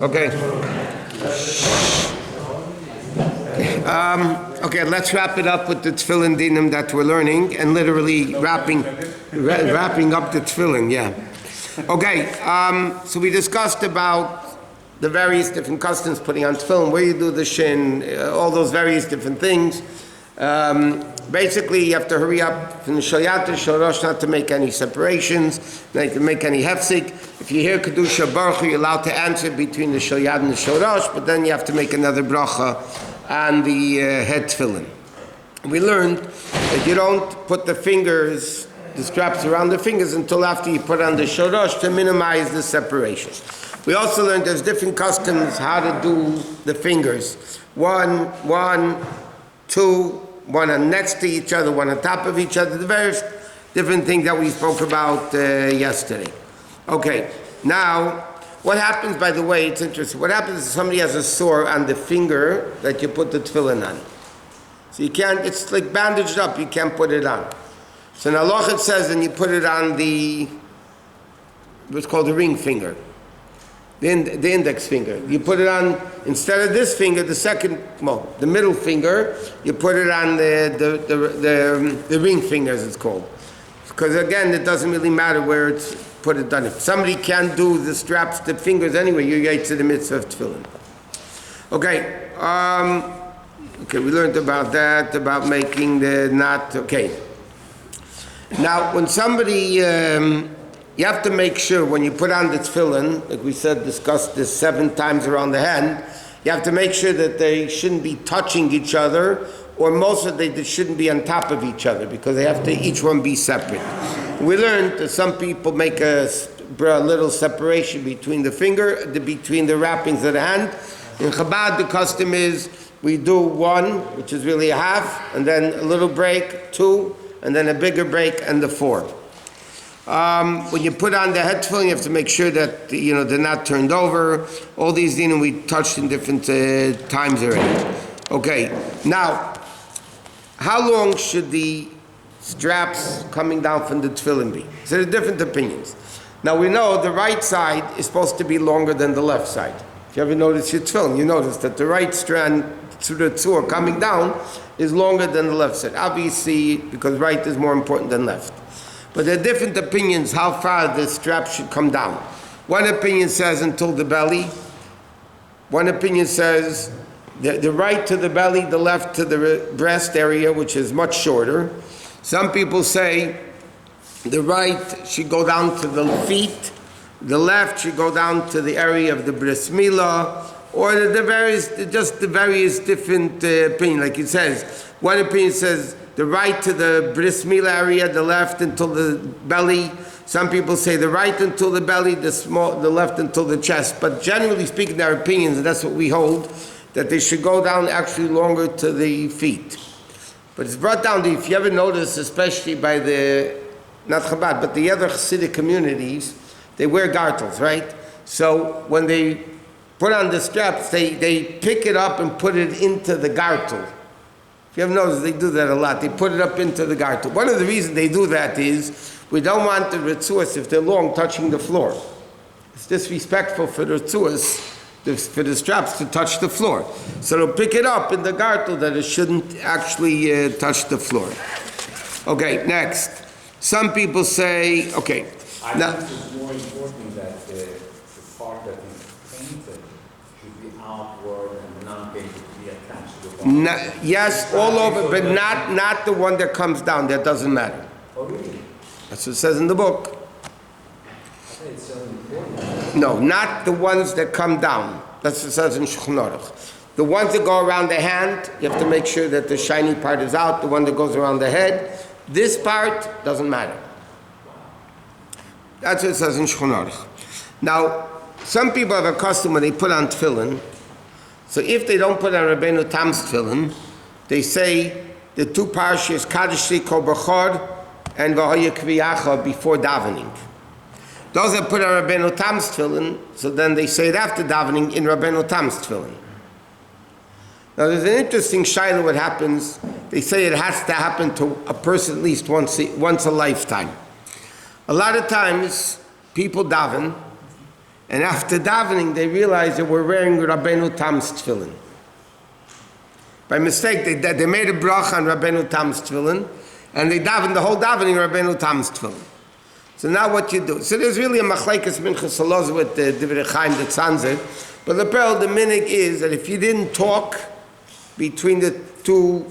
Okay. Okay, let's wrap it up with the Tefillin dinim that we're learning and literally wrapping up the Tefillin, yeah. Okay, so we discussed about the various different customs, putting on Tefillin, where you do the shin, all those various different things. Basically, you have to hurry up from the Shalyat to Shorosh, not to make any separations, not to make any hefsik. If you hear Kedusha Baruch, you're allowed to answer between the Shalyat and the Shorosh, but then you have to make another bracha on the head tefillin. We learned that you don't put the fingers, the straps around the fingers until after you put on the Shorosh to minimize the separation. We also learned there's different customs how to do the fingers. One, two, one next to each other, one on top of each other, the various different things that we spoke about yesterday. Okay, now, what happens, by the way, it's interesting, what happens if somebody has a sore on the finger that you put the tefillin on? So you can't, it's like bandaged up, you can't put it on. So in halacha it says, and you put it on what's called the ring finger. The index finger. You put it on, instead of this finger, the middle finger, you put it on the ring finger, as it's called. Because again, it doesn't really matter where it's put it on. If somebody can't do the straps, the fingers anyway, you get to the mitzvah of tefillin. Okay, we learned about that, about making the knot, okay. Now, when somebody, you have to make sure when you put on the tefillin, like we said, discussed this 7 times around the hand, you have to make sure that they shouldn't be touching each other, or most of they shouldn't be on top of each other, because they have to each one be separate. We learned that some people make a little separation between between the wrappings of the hand. In Chabad, the custom is we do 1, which is really a half, and then a little break, 2, and then a bigger break, and the 4. When you put on the head tefillin, you have to make sure that they're not turned over. All these dinim we touched in different times already. Okay, now, how long should the straps coming down from the tefillin be? So there are different opinions. Now we know the right side is supposed to be longer than the left side. If you ever notice your tefillin, you notice that the right strand through the tzur coming down is longer than the left side. Obviously, because right is more important than left. But there are different opinions how far the strap should come down. One opinion says until the belly. One opinion says the right to the belly, the left to the breast area, which is much shorter. Some people say the right should go down to the feet, the left should go down to the area of the bris milah, or the various different opinions. Like it says, one opinion says the right to the bris milah area, the left until the belly. Some people say the right until the belly, the left until the chest. But generally speaking, their opinions, and that's what we hold, that they should go down actually longer to the feet. But it's brought down to, if you ever notice, especially by not Chabad, but the other Hasidic communities, they wear garters, right? So when they put on the straps, they pick it up and put it into the gartel. If you ever noticed, they do that a lot. They put it up into the gartel. One of the reasons they do that is we don't want the ritzuas, if they're long, touching the floor. It's disrespectful for the ritzuas, for the straps to touch the floor. So they'll pick it up in the gartel that it shouldn't actually touch the floor. Okay, next. Some people say, okay. Now, think it's more important that the part that is painted should be outward and non-painted to be attached to the body. Yes, all over, but not the one that comes down. That doesn't matter. Oh, really? That's what it says in the book. Okay, it's so important. No, not the ones that come down. That's what it says in Shulchan Aruch. The ones that go around the hand, you have to make sure that the shiny part is out. The one that goes around the head, this part doesn't matter. That's what it says in Shulchan Aruch. Now, some people have a custom when they put on tefillin. So if they don't put on Rabbeinu Tam's tefillin, they say the 2 parshas, Kaddish Kol Bachor and V'hoya Kviyacha before davening. Those that put on Rabbeinu Tam's tefillin, so then they say it after davening in Rabbeinu Tam's tefillin. Now there's an interesting shayla what happens. They say it has to happen to a person at least once a lifetime. A lot of times people daven And after davening, they realized they were wearing Rabbeinu Tam's tefillin. By mistake, they made a bracha on Rabbeinu Tam's tefillin, and they davened the whole davening Rabbeinu Tam's tefillin. So now what you do? So there's really a machlekes minchas halacha with the Divrei Chaim that Tzanzer, but the minig is that if you didn't talk between the two,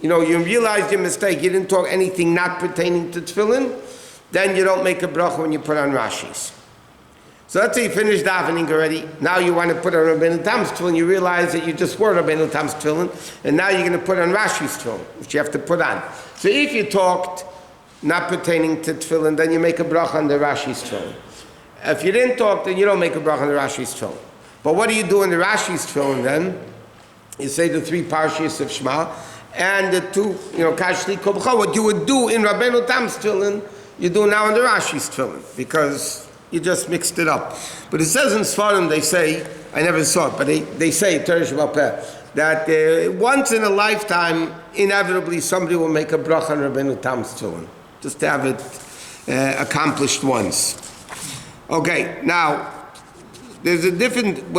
you realized your mistake, you didn't talk anything not pertaining to tefillin, then you don't make a bracha when you put on Rashis. So let's say you finished davening already. Now you want to put on Rabbeinu Tam's tefillin. You realize that you just wore Rabbeinu Tam's tefillin, and now you're going to put on Rashi's tefillin, which you have to put on. So if you talked not pertaining to tefillin, then you make a bracha on the Rashi's tefillin. If you didn't talk, then you don't make a bracha on the Rashi's tefillin. But what do you do in the Rashi's tefillin then? You say the 3 parshas of Shema, and the 2, Kashli Kobcha. What you would do in Rabbeinu Tam's tefillin, you do now in the Rashi's tefillin, because you just mixed it up. But it says in Sfarim, they say, I never saw it, but they say, that once in a lifetime, inevitably somebody will make a bracha on Rabbeinu Tam's tefillin, just to have it accomplished once. Okay, now, there's a different,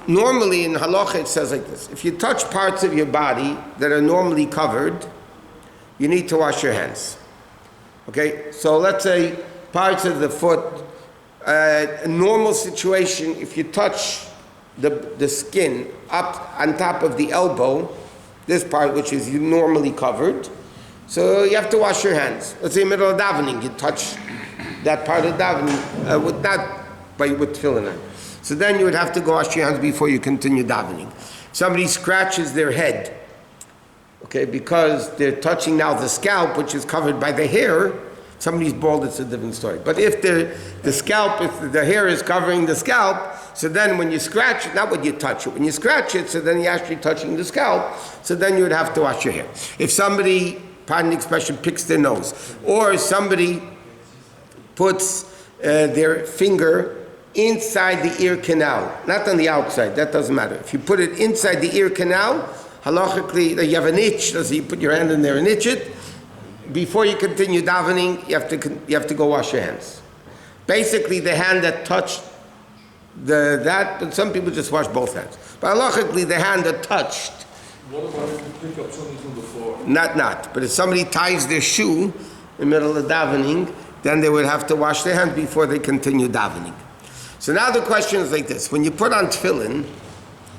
normally in halacha it says like this: if you touch parts of your body that are normally covered, you need to wash your hands. Okay, so let's say parts of the foot, a normal situation, if you touch the skin up on top of the elbow, this part which is normally covered, so you have to wash your hands. Let's say in the middle of davening, you touch that part of davening with tefillin on. So then you would have to go wash your hands before you continue davening. Somebody scratches their head, okay, because they're touching now the scalp, which is covered by the hair. Somebody's bald, it's a different story. But if if the hair is covering the scalp, so then when you scratch it, not when you touch it, when you scratch it, so then you're actually touching the scalp, so then you would have to wash your hair. If somebody, pardon the expression, picks their nose, or somebody puts their finger inside the ear canal, not on the outside, that doesn't matter. If you put it inside the ear canal, halachically, you have an itch, so you put your hand in there and itch it. Before you continue davening, you have to go wash your hands. Basically, the hand that touched but some people just wash both hands. But halachically, the hand that touched. What about if you pick up something from the floor? Not. But if somebody ties their shoe in the middle of davening, then they would have to wash their hands before they continue davening. So now the question is like this: when you put on tefillin,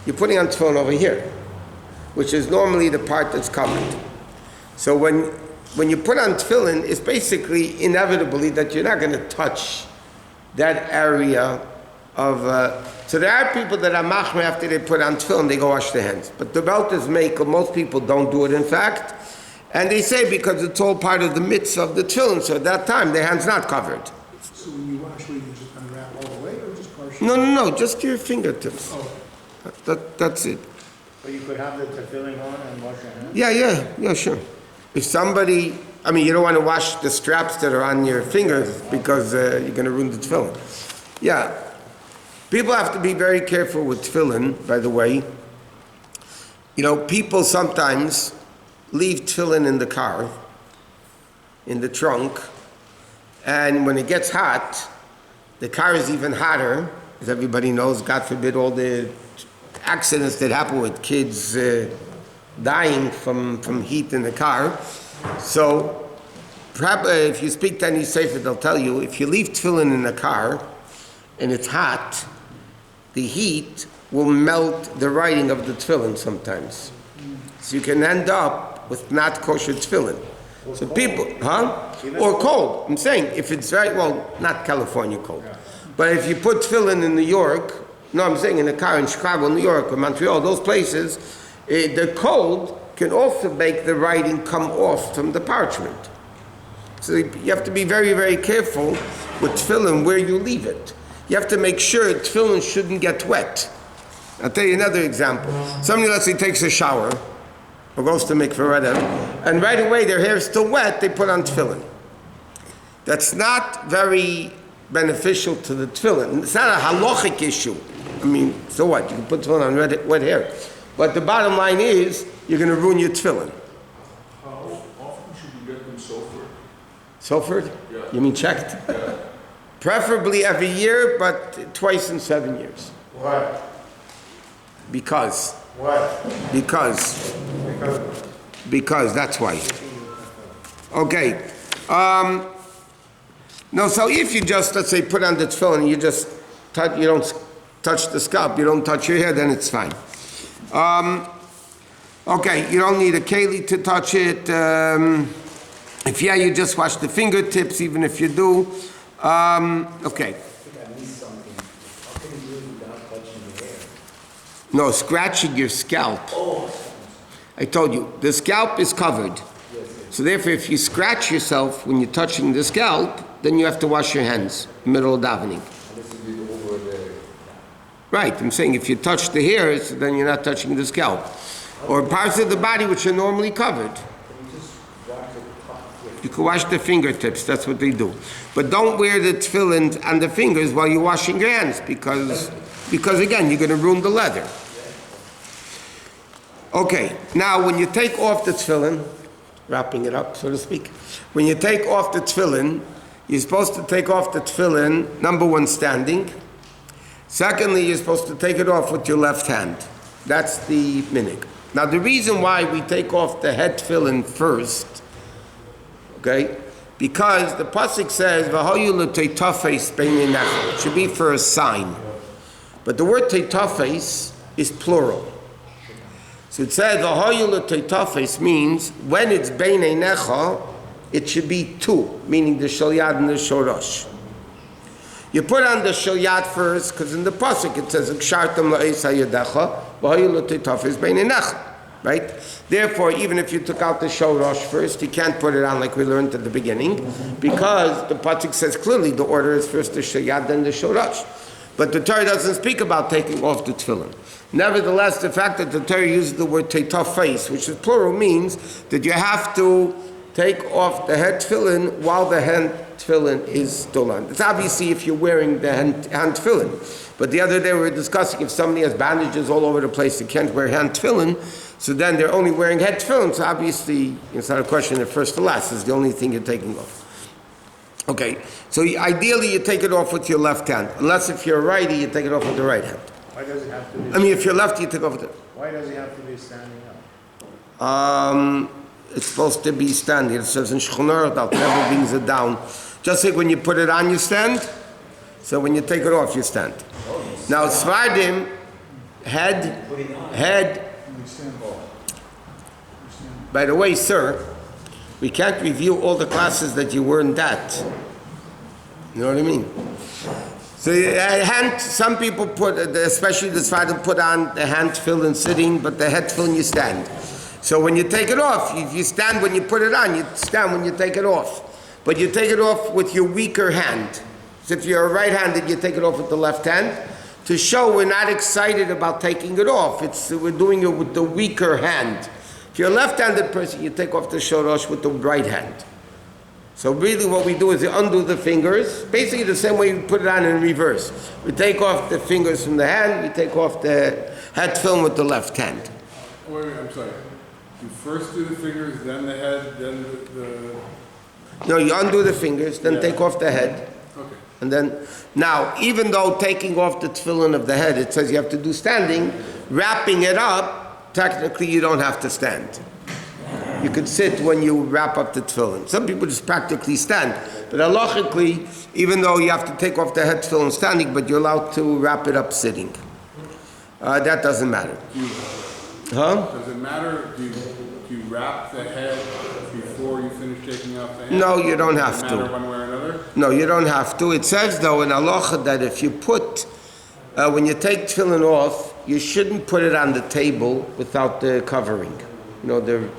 you're putting on tefillin over here, which is normally the part that's covered. So when you put on tefillin, it's basically inevitably that you're not going to touch that area of. So there are people that are machmer after they put on tefillin, they go wash their hands. But the Belters most people don't do it, in fact. And they say because it's all part of the mitzvah of the tefillin, so at that time their hand's not covered. So when you wash, you just unwrap all the way or just partially? No, just your fingertips. Oh. That's it. So you could have the tefillin on and wash your hands? Yeah, sure. If somebody, you don't want to wash the straps that are on your fingers because you're going to ruin the tefillin. Yeah. People have to be very careful with tefillin, by the way. People sometimes leave tefillin in the car, in the trunk, and when it gets hot, the car is even hotter, as everybody knows, God forbid all the accidents that happen with kids dying from heat in the car. So, perhaps if you speak to any sefer, they'll tell you, if you leave tefillin in the car and it's hot, the heat will melt the writing of the tefillin sometimes. So you can end up with not kosher tefillin. So people, or cold. I'm saying, if it's not California cold. But if you put tefillin in New York, I'm saying in a car in Chicago, New York, or Montreal, those places, the cold can also make the writing come off from the parchment. So you have to be very, very careful with tefillin where you leave it. You have to make sure tefillin shouldn't get wet. I'll tell you another example. Somebody, let's say, takes a shower, or goes to mikveh, and right away their hair is still wet, they put on tefillin. That's not very beneficial to the tefillin. It's not a halachic issue. So what? You can put tefillin on wet hair. But the bottom line is, you're going to ruin your tefillin. How often should you get them sulfured? Sulfured? Yeah. You mean checked? Yeah. Preferably every year, but twice in 7 years. Why? Because. Why? Because. Because, that's why. Okay. No, so if you just, let's say, put on the tefillin and you just touch, you don't touch the scalp, you don't touch your hair, then it's fine. Okay, you don't need a keli to touch it. If you just wash the fingertips, even if you do. Okay. I missed something. How can you do it without touching the hair? No, scratching your scalp. Oh. I told you, the scalp is covered. So therefore, if you scratch yourself when you're touching the scalp, then you have to wash your hands in the middle of davening. This is over the... Right, I'm saying if you touch the hair, so then you're not touching the scalp. Or parts of the body which are normally covered. You can wash the fingertips, that's what they do. But don't wear the tefillin on the fingers while you're washing your hands, because again, you're going to ruin the leather. Okay, now when you take off the tefillin, wrapping it up, so to speak, when you take off the tefillin, you're supposed to take off the tefillin, number one, standing. Secondly, you're supposed to take it off with your left hand. That's the minhag. Now, the reason why we take off the head tefillin first, okay, because the pasuk says, "V'hoyu l'teitafes b'neinechem." It should be for a sign. But the word teitafes is plural. So it says, "V'hoyu l'teitafes" means when it's b'neinecha, it should be two, meaning the shalyad and the shorash. You put on the shalyad first, because in the pasuk it says, "Kshartam la'es hayadecha, v'hoyu l'teitafes b'neinecha." Right? Therefore, even if you took out the shorash first, you can't put it on like we learned at the beginning, because the pasuk says clearly the order is first the shalyad, then the shorash. But the Torah doesn't speak about taking off the tefillin. Nevertheless, the fact that the Torah uses the word teitafes, which is plural, means that you have to take off the head tefillin while the hand tefillin is still on. It's obviously if you're wearing the hand tefillin. But the other day we were discussing if somebody has bandages all over the place, they can't wear hand tefillin, so then they're only wearing head tefillin. So obviously, it's not a question of first to last, it's the only thing you're taking off. Okay, so ideally you take it off with your left hand. Unless if you're a righty, you take it off with the right hand. Why does it have to be? I mean, if you're lefty, you take off with the... Why does it have to be standing up? It's supposed to be standing. It says in Shechonah that never brings it down. Just like when you put it on, you stand. So when you take it off, you stand. Now, Svardim, head. By the way, sir, we can't review all the classes that you were in that. You know what I mean? So hand, some people put, especially the Svardim, put on the hand tefillin sitting, but the head tefillin you stand. So when you take it off, you stand when you put it on, you stand when you take it off. But you take it off with your weaker hand. So if you're right-handed, you take it off with the left hand. To show we're not excited about taking it off. We're doing it with the weaker hand. If you're a left-handed person, you take off the shorash with the right hand. So really what we do is you undo the fingers, basically the same way you put it on in reverse. We take off the fingers from the hand, we take off the head tefillin with the left hand. Wait, I'm sorry. You first do the fingers, then the head, then the... No, you undo the fingers, then take off the head. Okay. And then, now, even though taking off the tefillin of the head, it says you have to do standing, wrapping it up, technically you don't have to stand. You could sit when you wrap up the tefillin. Some people just practically stand. But halachically, even though you have to take off the head tefillin standing, but you're allowed to wrap it up sitting. That doesn't matter. Does it matter, do you wrap the head before you finish taking off the head? No, you don't have to. Does it matter one way or another? No, you don't have to. It says though in halacha that if you put, when you take tefillin off, you shouldn't put it on the table without the covering. You know,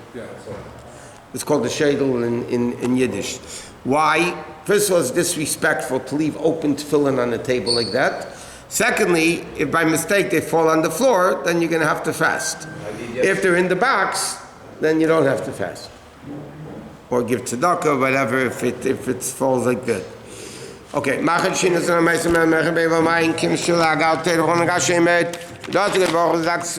it's called the shadel in Yiddish. Why? First of all, it's disrespectful to leave open tefillin on the table like that. Secondly, if by mistake they fall on the floor, then you're going to have to fast. If they're in the box, then you don't have to fast. Or give tzedakah, whatever, if it falls like that. Okay. Machet shinas na meisem mechem bevamayim kim shul agal teir chon gashemet. Dort gebor gesagt